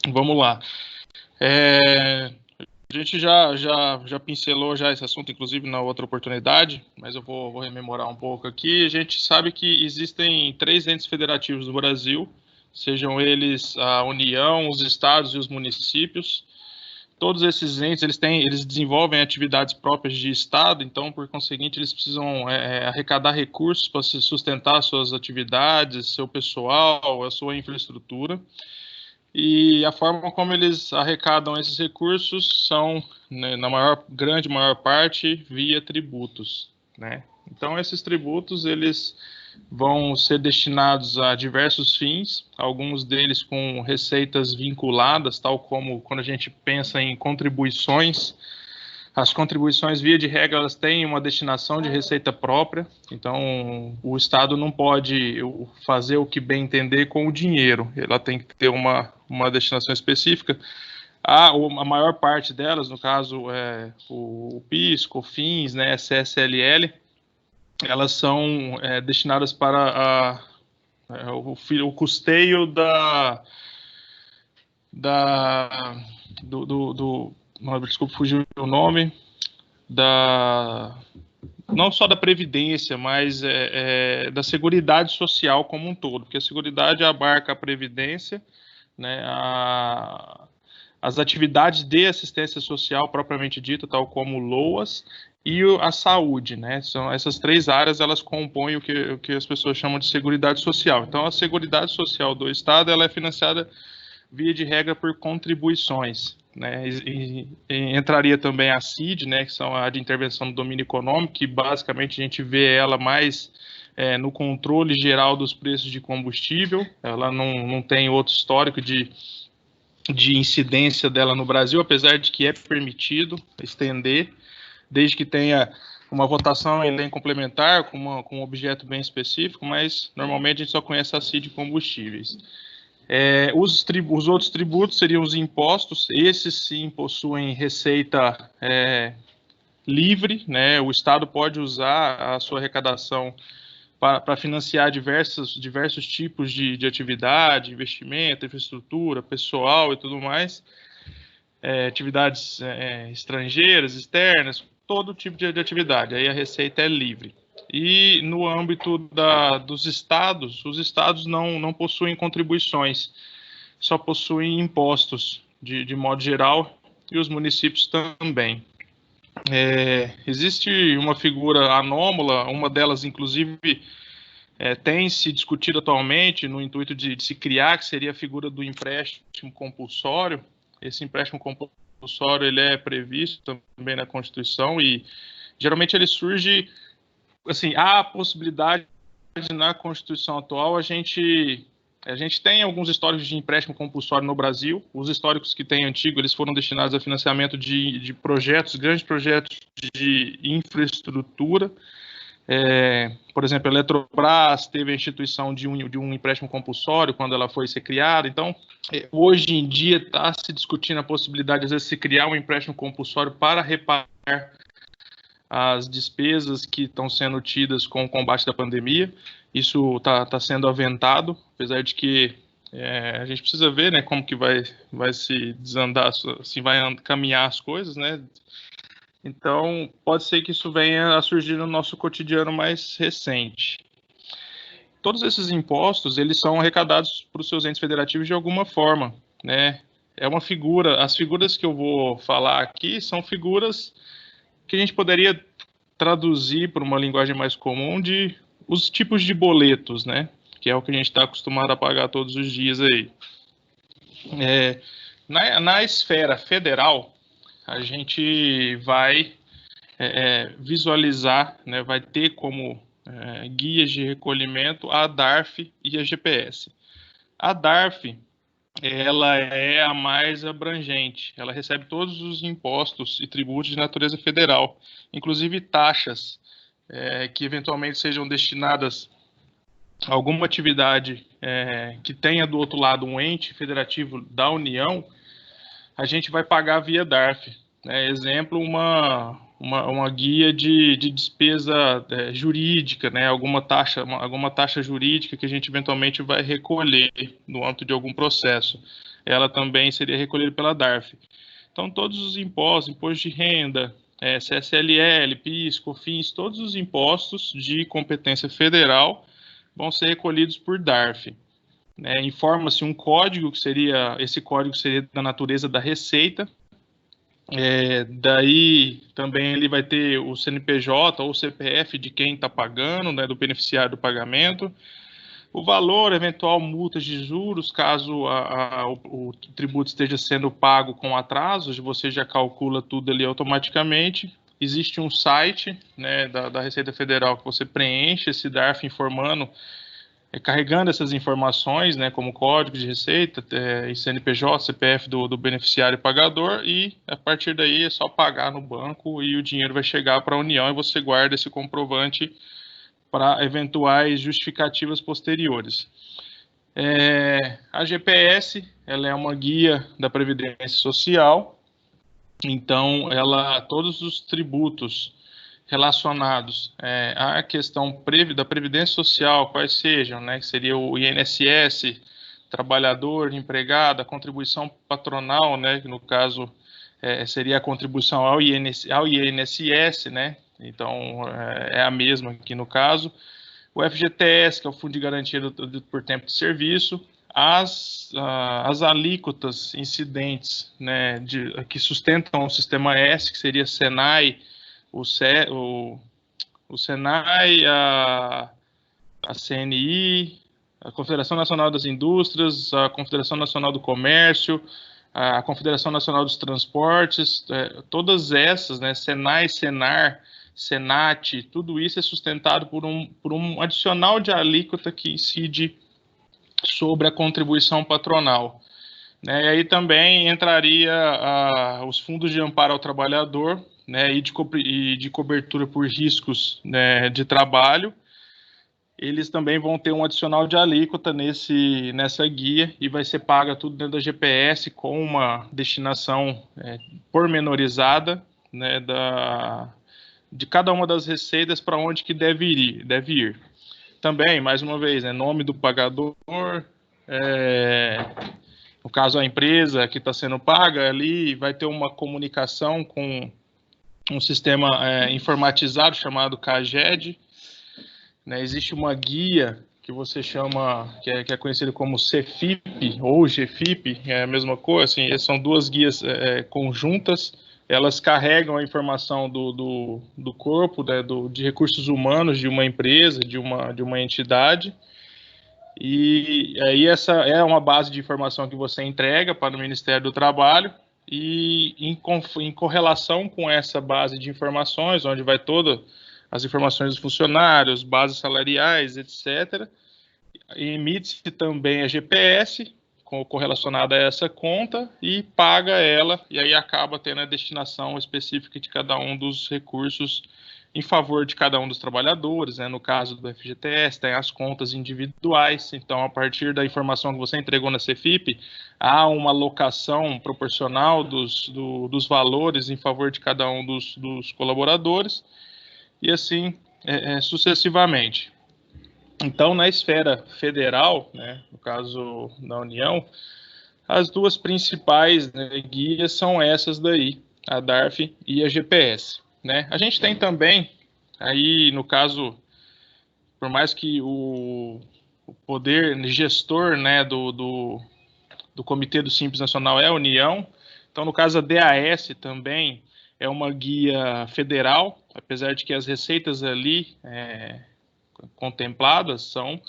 Vamos lá. A gente já pincelou já esse assunto, inclusive na outra oportunidade, mas eu vou rememorar um pouco aqui. A gente sabe que existem 3 entes federativos no Brasil, sejam eles a União, os estados e os municípios. Todos esses entes eles desenvolvem atividades próprias de estado, então, por conseguinte, eles precisam arrecadar recursos para se sustentar suas atividades, seu pessoal, a sua infraestrutura. E a forma como eles arrecadam esses recursos são, né, na grande maior parte, via tributos, né? Então, esses tributos, eles vão ser destinados a diversos fins, alguns deles com receitas vinculadas, tal como quando a gente pensa em contribuições. As contribuições, via de regra, elas têm uma destinação de receita própria, então o Estado não pode fazer o que bem entender com o dinheiro, ela tem que ter uma destinação específica. A maior parte delas, no caso, o PIS, COFINS, né, CSLL, elas são destinadas para o custeio desculpa, fugiu o nome, não só da Previdência, mas da Seguridade Social como um todo, porque a Seguridade abarca a Previdência, né, as atividades de assistência social propriamente dita, tal como LOAS, e a saúde, né? São essas 3 áreas, elas compõem o que as pessoas chamam de Seguridade Social. Então, a Seguridade Social do Estado, ela é financiada via de regra por contribuições, né? E entraria também a CID, né, que são a de intervenção do domínio econômico, que basicamente a gente vê ela mais no controle geral dos preços de combustível, ela não tem outro histórico de incidência dela no Brasil, apesar de que é permitido estender, desde que tenha uma votação em lei complementar com um objeto bem específico, mas normalmente a gente só conhece a CID de combustíveis. Os outros tributos seriam os impostos, esses sim possuem receita livre, né? O Estado pode usar a sua arrecadação para financiar diversos tipos de atividade, investimento, infraestrutura, pessoal e tudo mais, atividades estrangeiras, externas, todo tipo de atividade, aí a receita é livre. E no âmbito dos estados, os estados não possuem contribuições, só possuem impostos de modo geral, e os municípios também. Existe uma figura anômala, uma delas inclusive tem se discutido atualmente no intuito de se criar, que seria a figura do empréstimo compulsório. Esse empréstimo compulsório ele é previsto também na Constituição e geralmente ele surge, assim, há a possibilidade na Constituição atual a gente tem alguns históricos de empréstimo compulsório no Brasil. Os históricos que tem antigo, eles foram destinados a financiamento de projetos, grandes projetos de infraestrutura. Por exemplo, a Eletrobras teve a instituição de um empréstimo compulsório quando ela foi ser criada. Então, hoje em dia está se discutindo a possibilidade de às vezes, se criar um empréstimo compulsório para reparar as despesas que estão sendo tidas com o combate da pandemia. Isso está sendo aventado, apesar de que a gente precisa ver, né, como que vai se desandar, se vai caminhar as coisas, né? Então, pode ser que isso venha a surgir no nosso cotidiano mais recente. Todos esses impostos, eles são arrecadados para os seus entes federativos de alguma forma, né? É uma figura, as figuras que eu vou falar aqui são figuras que a gente poderia traduzir para uma linguagem mais comum de os tipos de boletos, né? Que é o que a gente está acostumado a pagar todos os dias aí. Na esfera federal, a gente vai visualizar, né, vai ter como guias de recolhimento a DARF e a GPS. A DARF, ela é a mais abrangente, ela recebe todos os impostos e tributos de natureza federal, inclusive taxas que eventualmente sejam destinadas a alguma atividade que tenha do outro lado um ente federativo da União, a gente vai pagar via DARF. Exemplo, uma guia de despesa jurídica, né? Alguma taxa jurídica que a gente eventualmente vai recolher no âmbito de algum processo. Ela também seria recolhida pela DARF. Então, todos os impostos, imposto de renda, CSLL, PIS, COFINS, todos os impostos de competência federal vão ser recolhidos por DARF. Informa-se um código, esse código seria da natureza da Receita. Daí também ele vai ter o CNPJ ou o CPF de quem está pagando, né, do beneficiário do pagamento. O valor, eventual multas de juros, caso o tributo esteja sendo pago com atrasos, você já calcula tudo ali automaticamente. Existe um site, né, da Receita Federal que você preenche esse DARF informando, carregando essas informações, né, como código de receita, CNPJ, CPF do beneficiário pagador, e a partir daí é só pagar no banco e o dinheiro vai chegar para a União e você guarda esse comprovante para eventuais justificativas posteriores. A GPS, ela é uma guia da Previdência Social, então todos os tributos relacionados à questão da Previdência Social, quais sejam, né, que seria o INSS, trabalhador, empregado, a contribuição patronal, né, que no caso seria a contribuição ao INSS, né, então é a mesma aqui no caso, o FGTS, que é o Fundo de Garantia por Tempo de Serviço, as alíquotas incidentes, né, que sustentam o Sistema S, que seria SENAI, o SENAI, a CNI, a Confederação Nacional das Indústrias, a Confederação Nacional do Comércio, a Confederação Nacional dos Transportes, todas essas, né, SENAI, SENAR, SENAT, tudo isso é sustentado por um adicional de alíquota que incide sobre a contribuição patronal. Né, e aí também entraria os fundos de amparo ao trabalhador, né, e de cobertura por riscos, né, de trabalho. Eles também vão ter um adicional de alíquota nessa guia e vai ser paga tudo dentro da GPS com uma destinação pormenorizada, né, de cada uma das receitas para onde que deve ir. Também, mais uma vez, nome do pagador, no caso a empresa que está sendo paga, ali vai ter uma comunicação com um sistema informatizado chamado CAGED. Né, existe uma guia que você chama, que é conhecido como CFIP ou GFIP, é a mesma coisa, assim, são duas guias conjuntas, elas carregam a informação do corpo, né, de recursos humanos de uma empresa, de uma entidade, e aí essa é uma base de informação que você entrega para o Ministério do Trabalho, e em correlação com essa base de informações, onde vai todas as informações dos funcionários, bases salariais, etc., emite-se também a GPS, correlacionada a essa conta, e paga ela, e aí acaba tendo a destinação específica de cada um dos recursos em favor de cada um dos trabalhadores, né? No caso do FGTS, tem as contas individuais, então a partir da informação que você entregou na CFIP, há uma alocação proporcional dos valores em favor de cada um dos colaboradores, e assim sucessivamente. Então, na esfera federal, né, no caso da União, as duas principais, né, guias são essas daí, a DARF e a GPS. Né? A gente tem também, aí no caso, por mais que o poder gestor, né, do Comitê do Simples Nacional é a União, então no caso a DAS também é uma guia federal, apesar de que as receitas ali contempladas são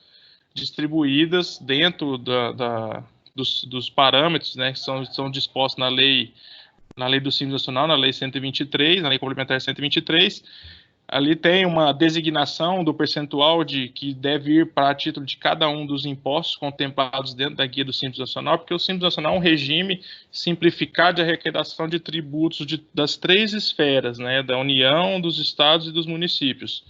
distribuídas dentro dos parâmetros, né, que são dispostos na lei do Simples Nacional, na lei 123, na lei complementar 123, ali tem uma designação do percentual que deve ir para título de cada um dos impostos contemplados dentro da guia do Simples Nacional, porque o Simples Nacional é um regime simplificado de arrecadação de tributos das três esferas, né, da União, dos estados e dos municípios.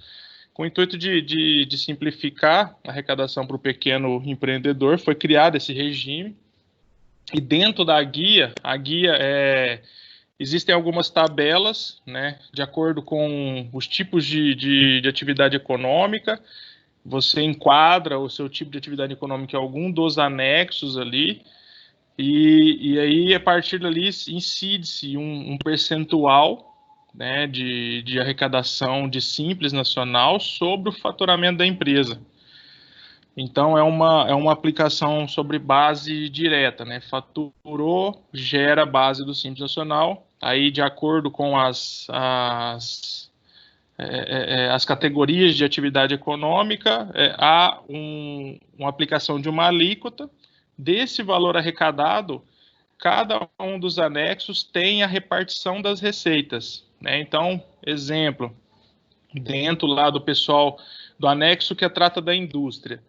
Com o intuito de simplificar a arrecadação para o pequeno empreendedor, foi criado esse regime, e dentro da guia, Existem algumas tabelas, né, de acordo com os tipos de atividade econômica. Você enquadra o seu tipo de atividade econômica em algum dos anexos ali, e aí, a partir dali, incide-se um percentual, né, de arrecadação de Simples Nacional sobre o faturamento da empresa. Então, é uma aplicação sobre base direta, né? Faturou, gera base do Simples Nacional. Aí, de acordo com as categorias de atividade econômica, há uma aplicação de uma alíquota. Desse valor arrecadado, cada um dos anexos tem a repartição das receitas, né? Então, exemplo, dentro lá do pessoal do anexo que trata da indústria,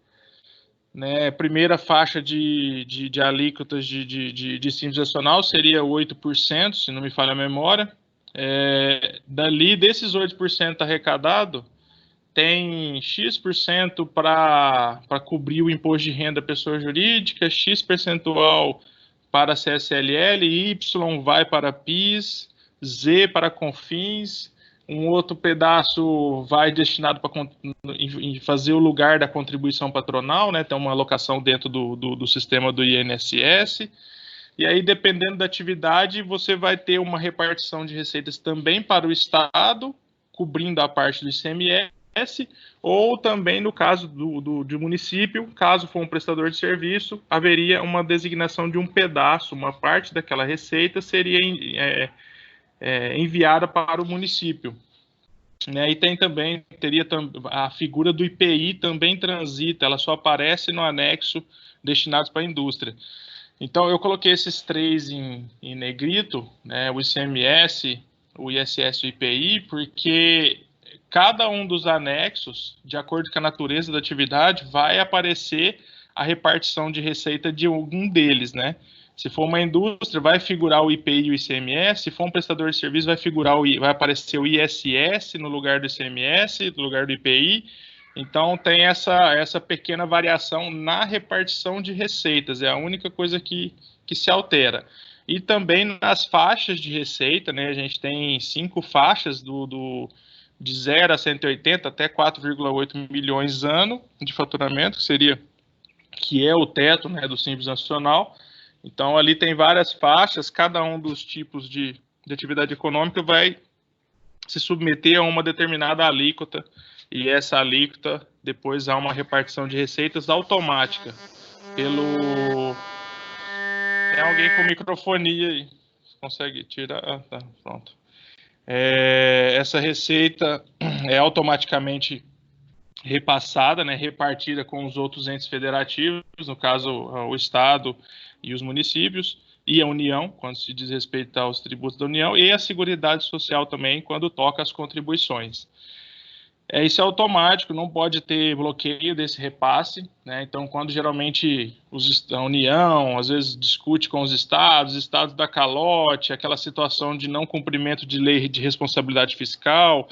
né, primeira faixa de alíquotas de Simples Nacional seria 8%, se não me falha a memória. Dali, desses 8% arrecadado, tem X% para cobrir o imposto de renda da pessoa jurídica, X percentual para a CSLL, Y vai para PIS, Z para CONFINS, um outro pedaço vai destinado para fazer o lugar da contribuição patronal, né? Tem uma alocação dentro do sistema do INSS. E aí, dependendo da atividade, você vai ter uma repartição de receitas também para o Estado, cobrindo a parte do ICMS, ou também no caso do município, caso for um prestador de serviço, haveria uma designação de um pedaço, uma parte daquela receita seria enviada para o município. Né? E teria a figura do IPI também transita, ela só aparece no anexo destinados para a indústria. Então, eu coloquei esses três em negrito, né? O ICMS, o ISS e o IPI, porque cada um dos anexos, de acordo com a natureza da atividade, vai aparecer a repartição de receita de algum deles, né? Se for uma indústria, vai figurar o IPI e o ICMS. Se for um prestador de serviço, vai aparecer o ISS no lugar do ICMS, no lugar do IPI. Então, tem essa pequena variação na repartição de receitas. É a única coisa que se altera. E também nas faixas de receita, né? A gente tem 5 faixas de 0 a 180 até 4,8 milhões ano de faturamento, que é o teto, né, do Simples Nacional. Então, ali tem várias faixas, cada um dos tipos de atividade econômica vai se submeter a uma determinada alíquota, e essa alíquota, depois há uma repartição de receitas automática. Tem alguém com microfonia aí, consegue tirar? Ah, tá, pronto. Essa receita é automaticamente repassada, né, repartida com os outros entes federativos, no caso, o Estado e os municípios, e a União, quando se diz respeito aos tributos da União, e a Seguridade Social também, quando toca as contribuições. Isso é automático, não pode ter bloqueio desse repasse, né? Então, quando geralmente a União, às vezes, discute com os estados dá calote, aquela situação de não cumprimento de lei de responsabilidade fiscal,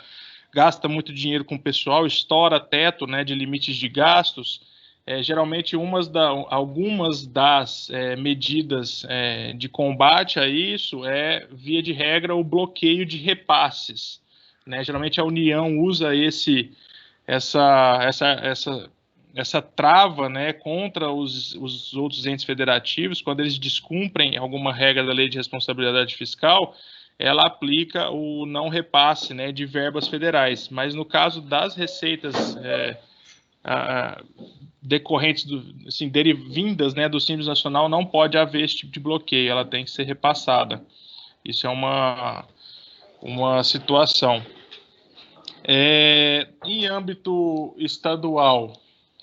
gasta muito dinheiro com o pessoal, estoura teto, né, de limites de gastos. Geralmente, algumas das medidas de combate a isso via de regra, o bloqueio de repasses. Né? Geralmente, a União usa essa trava, né, contra os outros entes federativos, quando eles descumprem alguma regra da lei de responsabilidade fiscal, ela aplica o não repasse, né, de verbas federais. Mas no caso das receitas decorrentes, vindas, né, do Simples Nacional, não pode haver esse tipo de bloqueio, ela tem que ser repassada. Isso é uma situação. Em âmbito estadual,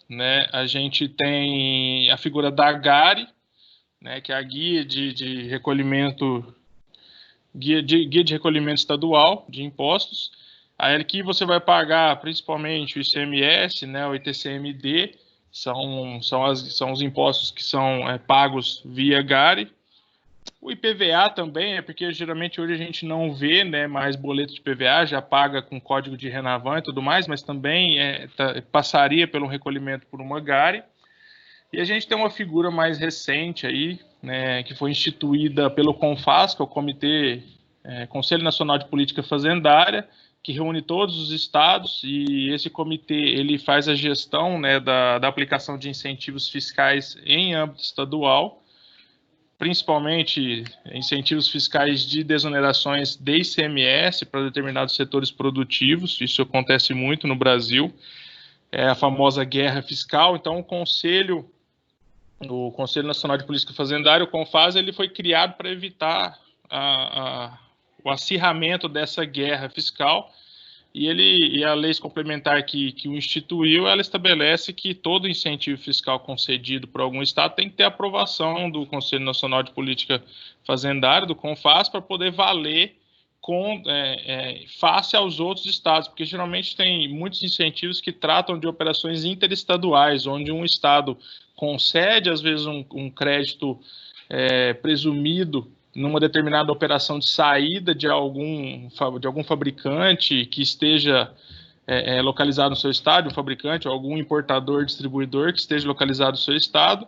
né, a gente tem a figura da GARI, né, que é a Guia de Recolhimento Estadual de Impostos. Aqui você vai pagar principalmente o ICMS, né, o ITCMD, são os impostos que são pagos via GARI. O IPVA também, porque geralmente hoje a gente não vê, né, mais boleto de IPVA, já paga com código de Renavan e tudo mais, mas também passaria pelo recolhimento por uma GARI. E a gente tem uma figura mais recente aí, né, que foi instituída pelo CONFAS, que é o Comitê Conselho Nacional de Política Fazendária, que reúne todos os estados, e esse comitê ele faz a gestão, né, da aplicação de incentivos fiscais em âmbito estadual, principalmente incentivos fiscais de desonerações de ICMS para determinados setores produtivos. Isso acontece muito no Brasil, é a famosa guerra fiscal. Então, o Conselho Nacional de Política Fazendária, o CONFAS, ele foi criado para evitar o acirramento dessa guerra fiscal, e a lei complementar que o instituiu, ela estabelece que todo incentivo fiscal concedido por algum estado tem que ter aprovação do Conselho Nacional de Política Fazendária, do CONFAS, para poder valer face aos outros estados, porque geralmente tem muitos incentivos que tratam de operações interestaduais, onde um estado concede, às vezes, um crédito presumido numa determinada operação de saída de algum fabricante que esteja localizado no seu estado, um fabricante ou algum importador, distribuidor que esteja localizado no seu estado,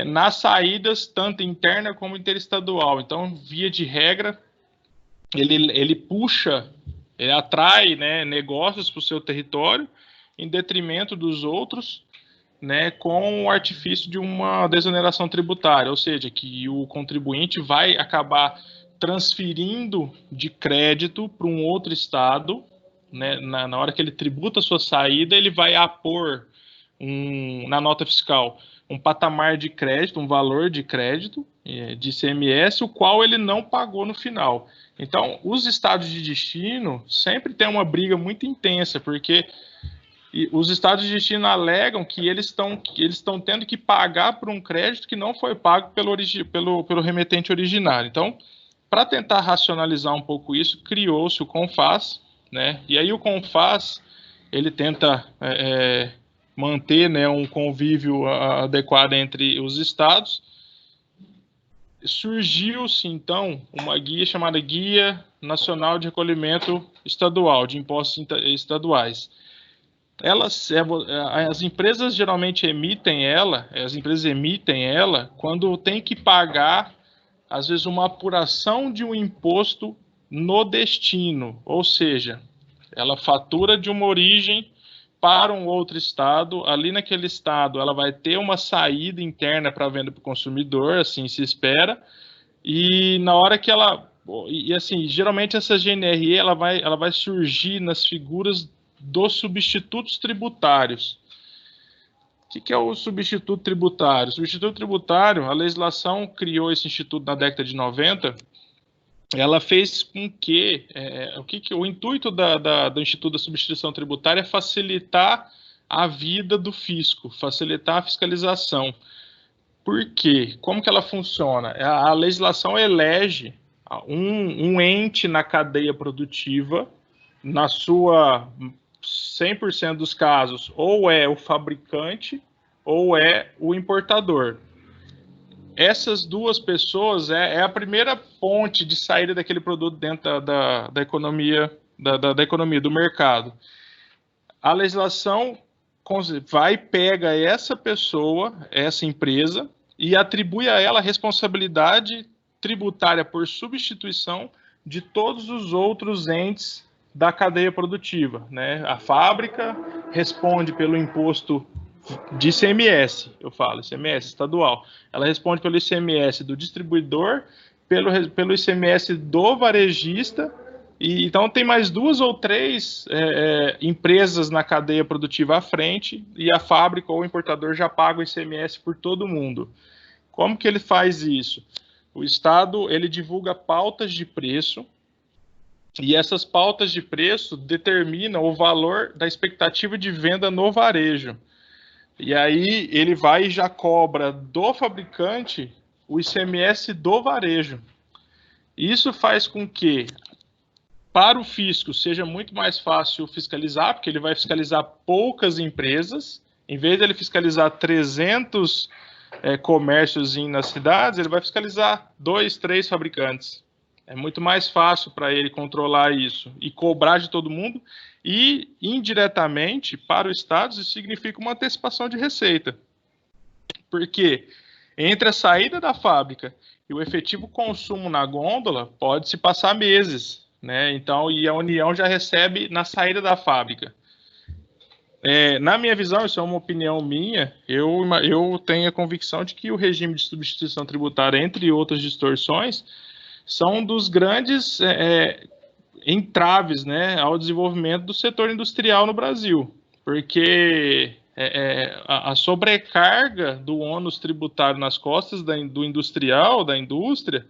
nas saídas, tanto interna como interestadual. Então, via de regra, ele puxa, ele atrai, né, negócios para o seu território em detrimento dos outros, né, com o artifício de uma desoneração tributária, ou seja, que o contribuinte vai acabar transferindo de crédito para um outro estado, né, na hora que ele tributa a sua saída, ele vai apor na nota fiscal um patamar de crédito, um valor de crédito de ICMS, o qual ele não pagou no final. Então, os estados de destino sempre tem uma briga muito intensa, porque os estados de destino alegam que eles estão tendo que pagar por um crédito que não foi pago pelo remetente originário. Então, para tentar racionalizar um pouco isso, criou-se o CONFAS, né? E aí o CONFAS, ele tenta manter, né, um convívio adequado entre os estados. Surgiu-se, então, uma guia chamada Guia Nacional de Recolhimento Estadual, de Impostos Estaduais. As empresas geralmente emitem ela quando tem que pagar, às vezes, uma apuração de um imposto no destino, ou seja, ela fatura de uma origem para um outro estado, ali naquele estado ela vai ter uma saída interna para venda para o consumidor, assim se espera, e na hora que assim, geralmente essa GNRE ela vai surgir nas figuras dos substitutos tributários. O que é o substituto tributário? O substituto tributário, a legislação criou esse instituto na década de 90, ela fez com que, o intuito do Instituto da Substituição Tributária é facilitar a vida do fisco, facilitar a fiscalização. Por quê? Como que ela funciona? A legislação elege um ente na cadeia produtiva, na sua 100% dos casos, ou é o fabricante ou é o importador. Essas duas pessoas é a primeira ponte de saída daquele produto dentro da economia, da economia, do mercado. A legislação pega essa pessoa, essa empresa, e atribui a ela a responsabilidade tributária por substituição de todos os outros entes da cadeia produtiva, né? A fábrica responde pelo imposto de ICMS, ICMS estadual. Ela responde pelo ICMS do distribuidor, pelo ICMS do varejista, e então tem mais 2 ou 3 empresas na cadeia produtiva à frente, e a fábrica ou o importador já paga o ICMS por todo mundo. Como que ele faz isso? O Estado, ele divulga pautas de preço, e essas pautas de preço determinam o valor da expectativa de venda no varejo. E aí ele vai e já cobra do fabricante o ICMS do varejo. Isso faz com que, para o fisco, seja muito mais fácil fiscalizar, porque ele vai fiscalizar poucas empresas. Em vez de ele fiscalizar 300 comércios nas cidades, ele vai fiscalizar 2, 3 fabricantes. É muito mais fácil para ele controlar isso e cobrar de todo mundo, e indiretamente para o Estado isso significa uma antecipação de receita. Porque entre a saída da fábrica e o efetivo consumo na gôndola pode se passar meses, né? Então, e a União já recebe na saída da fábrica. Na minha visão, isso é uma opinião minha, eu tenho a convicção de que o regime de substituição tributária, entre outras distorções, são um dos grandes entraves, né, ao desenvolvimento do setor industrial no Brasil, porque a sobrecarga do ônus tributário nas costas do industrial, da indústria,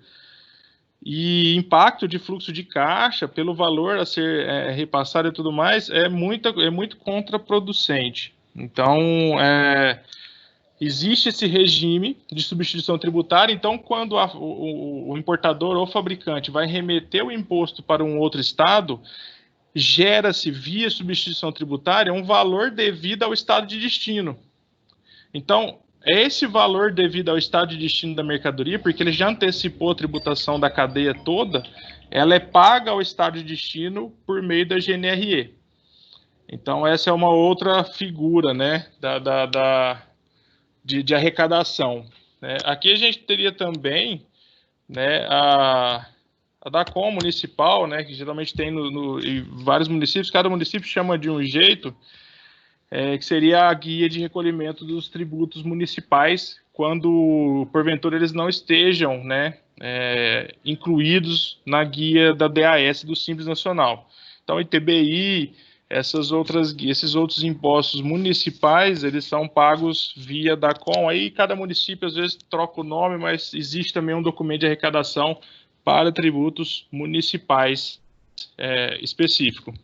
e impacto de fluxo de caixa pelo valor a ser repassado e tudo mais é muito contraproducente. Então, existe esse regime de substituição tributária, então quando o importador ou fabricante vai remeter o imposto para um outro estado, gera-se via substituição tributária um valor devido ao estado de destino. Então, esse valor devido ao estado de destino da mercadoria, porque ele já antecipou a tributação da cadeia toda, ela é paga ao estado de destino por meio da GNRE. Então, essa é uma outra figura, né, de arrecadação. Aqui a gente teria também, né, a DACOM municipal, né, que geralmente tem em vários municípios, cada município chama de um jeito, que seria a guia de recolhimento dos tributos municipais, quando, porventura, eles não estejam, né, incluídos na guia da DAS do Simples Nacional. Então, ITBI, esses outros impostos municipais, eles são pagos via DACOM. Aí cada município, às vezes, troca o nome, mas existe também um documento de arrecadação para tributos municipais específico.